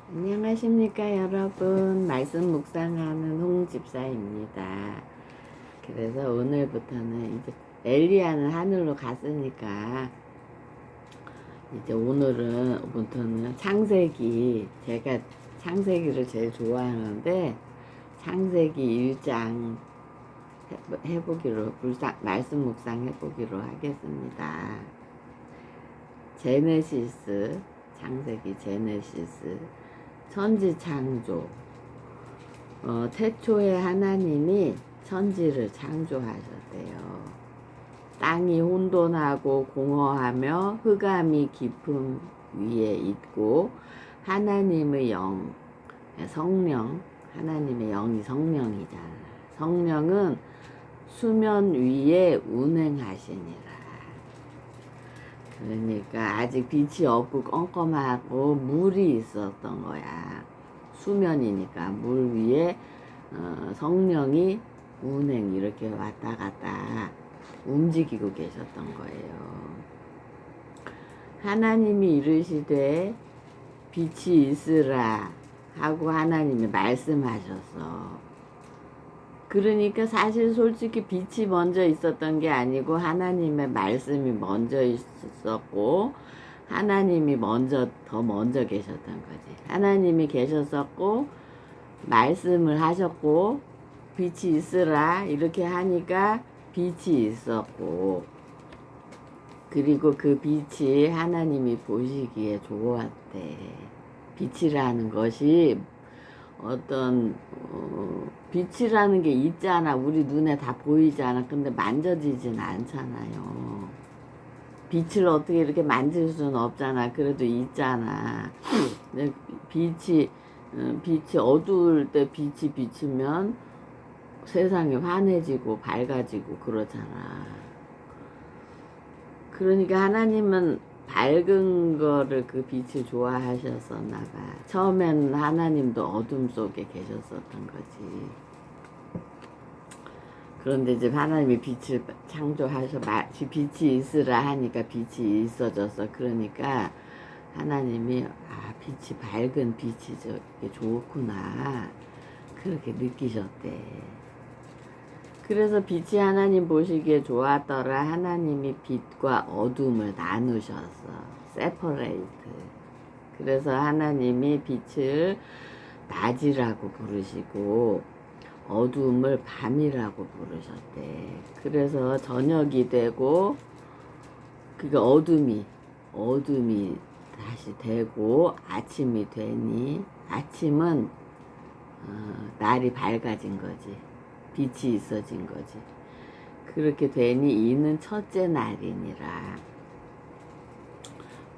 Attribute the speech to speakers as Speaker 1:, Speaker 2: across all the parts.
Speaker 1: 안녕하십니까 여러분. 말씀 묵상하는 홍집사입니다. 그래서 오늘부터는 이제 엘리야는 하늘로 갔으니까 이제 오늘부터는 창세기, 제가 창세기를 제일 좋아하는데 창세기 1장 해보기로 말씀 묵상 해보기로 하겠습니다. 제네시스, 창세기 제네시스, 천지 창조. 태초에 하나님이 천지를 창조하셨대요. 땅이 혼돈하고 공허하며 흑암이 깊음 위에 있고 하나님의 영, 성령, 하나님의 영이 성령이잖아. 성령은 수면 위에 운행하시니라. 그러니까 아직 빛이 없고 껌껌하고 물이 있었던 거야. 수면이니까 물 위에 성령이 운행 이렇게 왔다 갔다 움직이고 계셨던 거예요. 하나님이 이르시되 빛이 있으라 하고 하나님이 말씀하셨어. 그러니까 사실 솔직히 빛이 먼저 있었던 게 아니고 하나님의 말씀이 먼저 있었고 하나님이 더 먼저 계셨던 거지. 하나님이 계셨었고 말씀을 하셨고 빛이 있으라 이렇게 하니까 빛이 있었고, 그리고 그 빛이 하나님이 보시기에 좋았대. 빛이라는 것이 어떤 빛이라는 게 있잖아. 우리 눈에 다 보이잖아. 근데 만져지진 않잖아요. 빛을 어떻게 이렇게 만질 수는 없잖아. 그래도 있잖아. 빛이 어두울 때 빛이 비치면 세상이 환해지고 밝아지고 그러잖아. 그러니까 하나님은 밝은 거를 그 빛을 좋아하셨었나 봐. 처음엔 하나님도 어둠 속에 계셨었던 거지. 그런데 이제 하나님이 빛을 창조하셔 빛이 있으라 하니까 빛이 있어져서, 그러니까 하나님이 빛이 밝은 빛이 저게 좋구나 그렇게 느끼셨대. 그래서 빛이 하나님 보시기에 좋았더라. 하나님이 빛과 어둠을 나누셨어. 세퍼레이트. 그래서 하나님이 빛을 낮이라고 부르시고 어둠을 밤이라고 부르셨대. 그래서 저녁이 되고 그게 어둠이 다시 되고 아침이 되니, 아침은 날이 밝아진 거지. 빛이 있어진 거지. 그렇게 되니 이는 첫째 날이니라.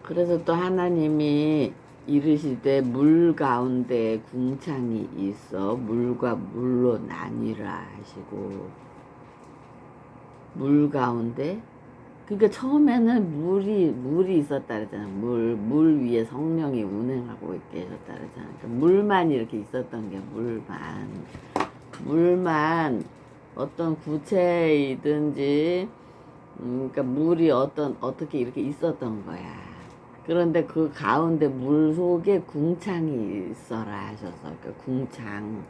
Speaker 1: 그래서 또 하나님이 이르시되 물 가운데 궁창이 있어 물과 물로 나뉘라 하시고, 물 가운데, 그러니까 처음에는 물이 있었다 그랬잖아. 물 위에 성령이 운행하고 계셨다 그랬잖아. 그러니까 물만 이렇게 있었던 게 물만 어떤 구체이든지, 그러니까 물이 어떻게 이렇게 있었던 거야. 그런데 그 가운데 물 속에 궁창이 있어라 하셔서, 그 궁창,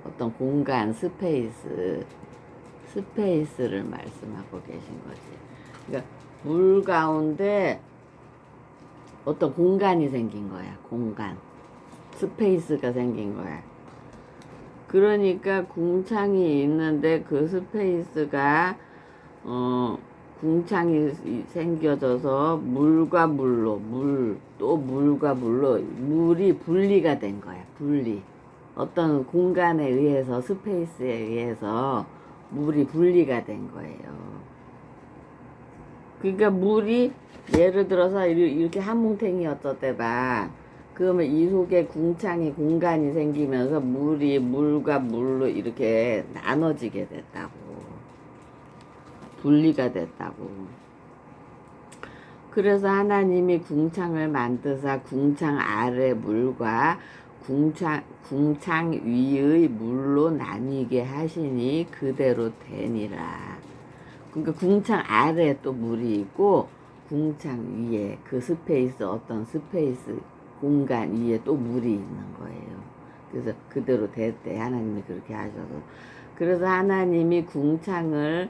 Speaker 1: 어떤 공간, 스페이스를 말씀하고 계신 거지. 그러니까 물 가운데 어떤 공간이 생긴 거야. 공간, 스페이스가 생긴 거야. 그러니까 궁창이 있는데 그 스페이스가 궁창이 생겨져서 물과 물로 물이 분리가 된 거야. 어떤 공간에 의해서, 스페이스에 의해서 물이 분리가 된 거예요. 그러니까 물이 예를 들어서 이렇게 한 뭉탱이였었대 봐. 그러면 이 속에 공간이 생기면서 물과 물로 이렇게 나눠지게 됐다고. 분리가 됐다고. 그래서 하나님이 궁창을 만드사 궁창 아래 물과 궁창 위의 물로 나뉘게 하시니 그대로 되니라. 그러니까 궁창 아래에 또 물이 있고 궁창 위에 그 스페이스, 어떤 스페이스 공간 위에 또 물이 있는 거예요. 그래서 그대로 됐대. 하나님이 그렇게 하셔서. 그래서 하나님이 궁창을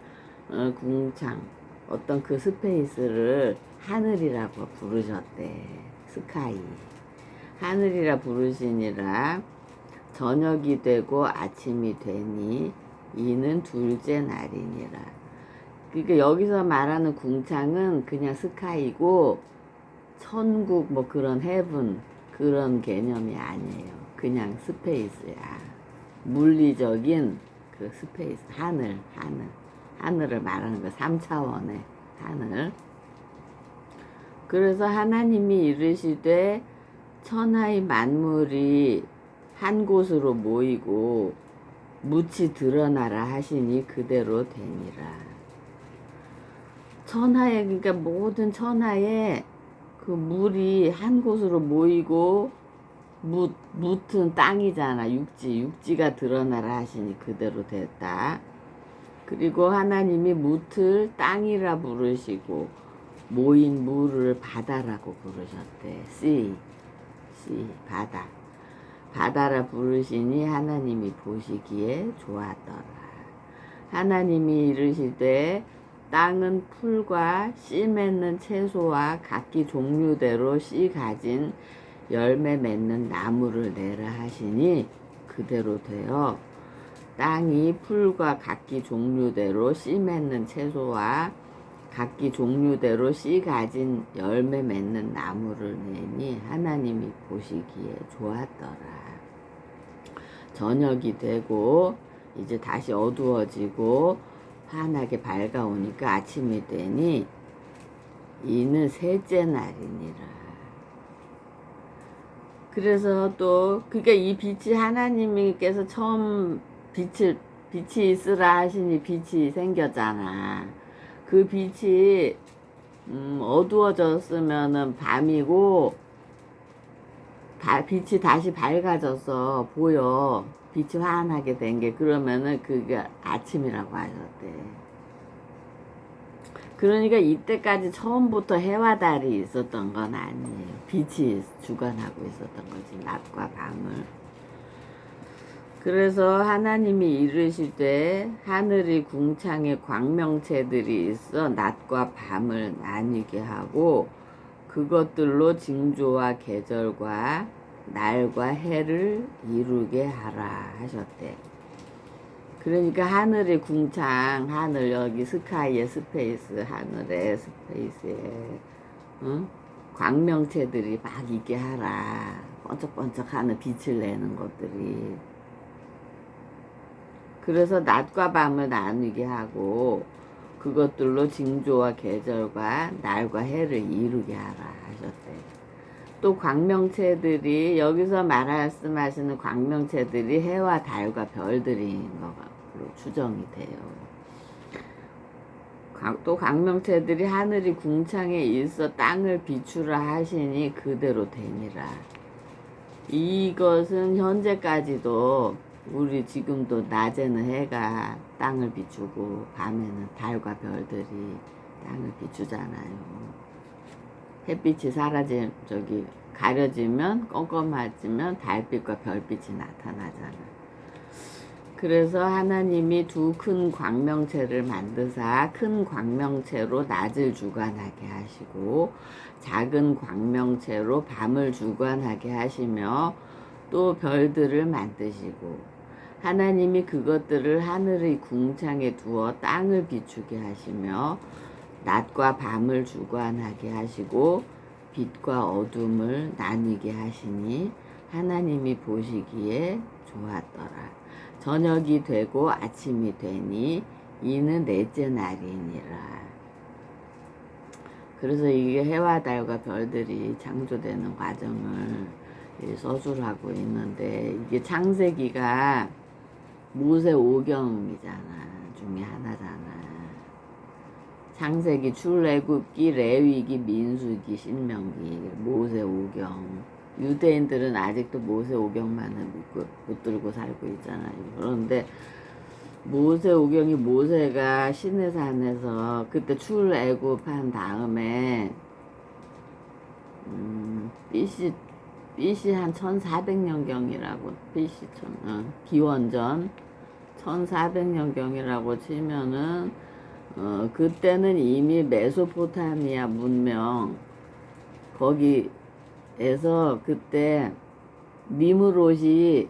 Speaker 1: 궁창 어떤 그 스페이스를 하늘이라고 부르셨대. 스카이. 하늘이라 부르시니라. 저녁이 되고 아침이 되니 이는 둘째 날이니라. 그러니까 여기서 말하는 궁창은 그냥 스카이고 천국 뭐 그런 헤븐 그런 개념이 아니에요. 그냥 스페이스야. 물리적인 그 스페이스, 하늘을 말하는 거, 3차원의 하늘. 그래서 하나님이 이르시되 천하의 만물이 한 곳으로 모이고 묻이 드러나라 하시니 그대로 되니라. 천하에, 그러니까 모든 천하에 그 물이 한 곳으로 모이고 묻은 땅이잖아. 육지가 드러나라 하시니 그대로 됐다. 그리고 하나님이 묻을 땅이라 부르시고 모인 물을 바다라고 부르셨대. sea, 바다라 부르시니 하나님이 보시기에 좋았더라. 하나님이 이르시되 땅은 풀과 씨 맺는 채소와 각기 종류대로 씨 가진 열매 맺는 나무를 내라 하시니 그대로 되어 땅이 풀과 각기 종류대로 씨 맺는 채소와 각기 종류대로 씨 가진 열매 맺는 나무를 내니 하나님이 보시기에 좋았더라. 저녁이 되고 이제 다시 어두워지고 환하게 밝아오니까 아침이 되니 이는 셋째 날이니라. 그래서 또 그러니까 이 빛이 하나님께서 처음 빛이 있으라 하시니 빛이 생겼잖아. 그 빛이 어두워졌으면은 밤이고 빛이 다시 밝아져서 보여. 빛이 환하게 된 게. 그러면은 그게 아침이라고 하셨대. 그러니까 이때까지 처음부터 해와 달이 있었던 건 아니에요. 빛이 주관하고 있었던 거지. 낮과 밤을. 그래서 하나님이 이르시되 하늘이 궁창에 광명체들이 있어 낮과 밤을 나뉘게 하고 그것들로 징조와 계절과 날과 해를 이루게 하라 하셨대. 그러니까 하늘의 궁창, 하늘 여기 스카이의 스페이스, 하늘의 스페이스에 광명체들이 막 있게 하라. 번쩍번쩍하는 빛을 내는 것들이. 그래서 낮과 밤을 나누게 하고 그것들로 징조와 계절과 날과 해를 이루게 하라 하셨대. 또 광명체들이 여기서 말씀하시는 광명체들이 해와 달과 별들인 거로 추정이 돼요. 또 광명체들이 하늘이 궁창에 있어 땅을 비추라 하시니 그대로 되니라. 이것은 현재까지도 우리 지금도 낮에는 해가 땅을 비추고 밤에는 달과 별들이 땅을 비추잖아요. 햇빛이 가려지면 껌껌해지면 달빛과 별빛이 나타나잖아. 그래서 하나님이 두 큰 광명체를 만드사 큰 광명체로 낮을 주관하게 하시고 작은 광명체로 밤을 주관하게 하시며 또 별들을 만드시고 하나님이 그것들을 하늘의 궁창에 두어 땅을 비추게 하시며 낮과 밤을 주관하게 하시고 빛과 어둠을 나뉘게 하시니 하나님이 보시기에 좋았더라. 저녁이 되고 아침이 되니 이는 넷째 날이니라. 그래서 이게 해와 달과 별들이 창조되는 과정을 서술하고 있는데 이게 창세기가 모세 오경이잖아. 중에 하나잖아. 창세기, 출애굽기, 레위기, 민수기, 신명기, 모세 오경. 유대인들은 아직도 모세 오경만을 붙들고 살고 있잖아요. 그런데 모세 오경이 모세가 시내산에서 그때 출애굽한 다음에 빛이 BC 한 1400년경이라고, 기원전 1400년경이라고 치면은, 그때는 이미 메소포타미아 문명, 거기에서 그때 니무롯이,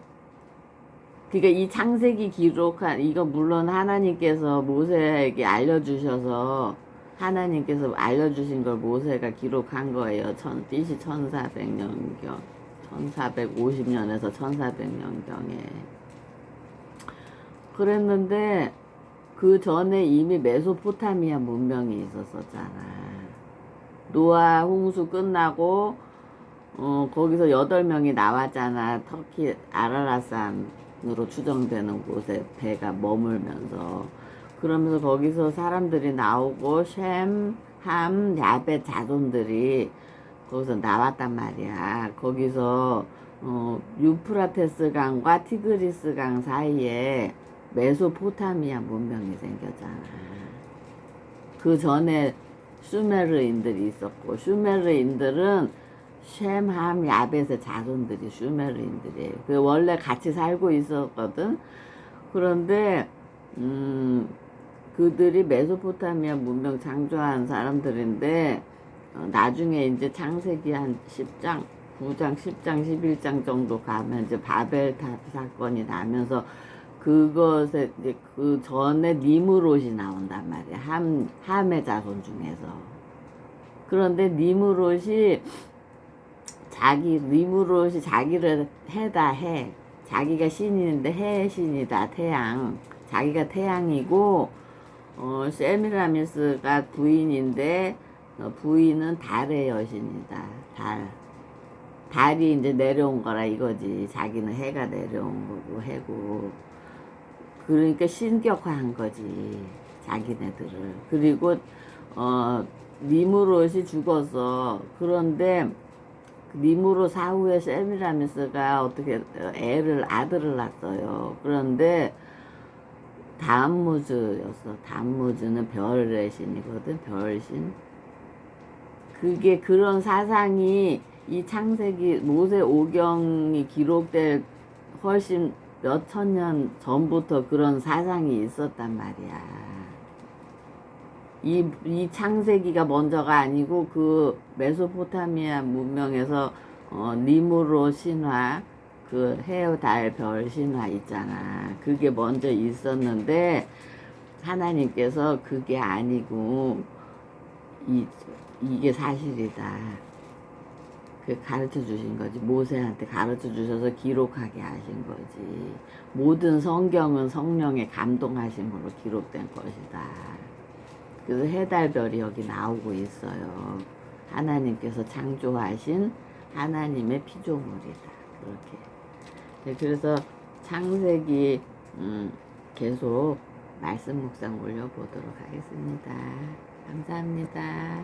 Speaker 1: 그러니까 이 창세기 기록한, 이거 물론 하나님께서 모세에게 알려주셔서, 하나님께서 알려주신 걸 모세가 기록한 거예요. BC 1400년경, 1450년에서 1400년경에. 그랬는데, 그 전에 이미 메소포타미아 문명이 있었었잖아. 노아 홍수 끝나고, 거기서 8명이 나왔잖아. 터키 아라라산으로 추정되는 곳에 배가 머물면서. 그러면서 거기서 사람들이 나오고, 셈, 함, 야벳 자손들이 거기서 나왔단 말이야. 거기서, 유프라테스 강과 티그리스 강 사이에 메소포타미아 문명이 생겼잖아. 그 전에 슈메르인들이 있었고, 슈메르인들은 셈, 함, 야벳의 자손들이 슈메르인들이에요. 그 원래 같이 살고 있었거든. 그런데 그들이 메소포타미아 문명 창조한 사람들인데, 나중에 이제 창세기 한 10장, 9장, 10장, 11장 정도 가면 이제 바벨탑 사건이 나면서 그것에 이제 그 전에 니무롯이 나온단 말이야. 함의 자손 중에서. 그런데 니무롯이 자기를 해다 해. 자기가 신인데 해의 신이다. 태양. 자기가 태양이고, 세미라미스가 부인인데, 부인은 달의 여신이다. 달이 이제 내려온 거라 이거지. 자기는 해가 내려온 거고, 해고. 그러니까 신격화한 거지. 자기네들을. 그리고, 니무롯이 죽었어. 그런데, 니무롯 사후에 세미라미스가 어떻게 아들을 낳았어요. 그런데 담무즈였어. 담무즈는 별의 신이거든. 별신. 그게 그런 사상이 이 창세기 모세 오경이 기록될 훨씬 몇 천 년 전부터 그런 사상이 있었단 말이야. 이 창세기가 먼저가 아니고 그 메소포타미아 문명에서 니무롯 신화, 그 해요 달 별 신화 있잖아. 그게 먼저 있었는데 하나님께서 그게 아니고 이게 사실이다. 그 가르쳐 주신 거지. 모세한테 가르쳐 주셔서 기록하게 하신 거지. 모든 성경은 성령의 감동하심으로 기록된 것이다. 그래서 해달별이 여기 나오고 있어요. 하나님께서 창조하신 하나님의 피조물이다. 그렇게. 네, 그래서 창세기 계속 말씀 묵상 올려보도록 하겠습니다. 감사합니다.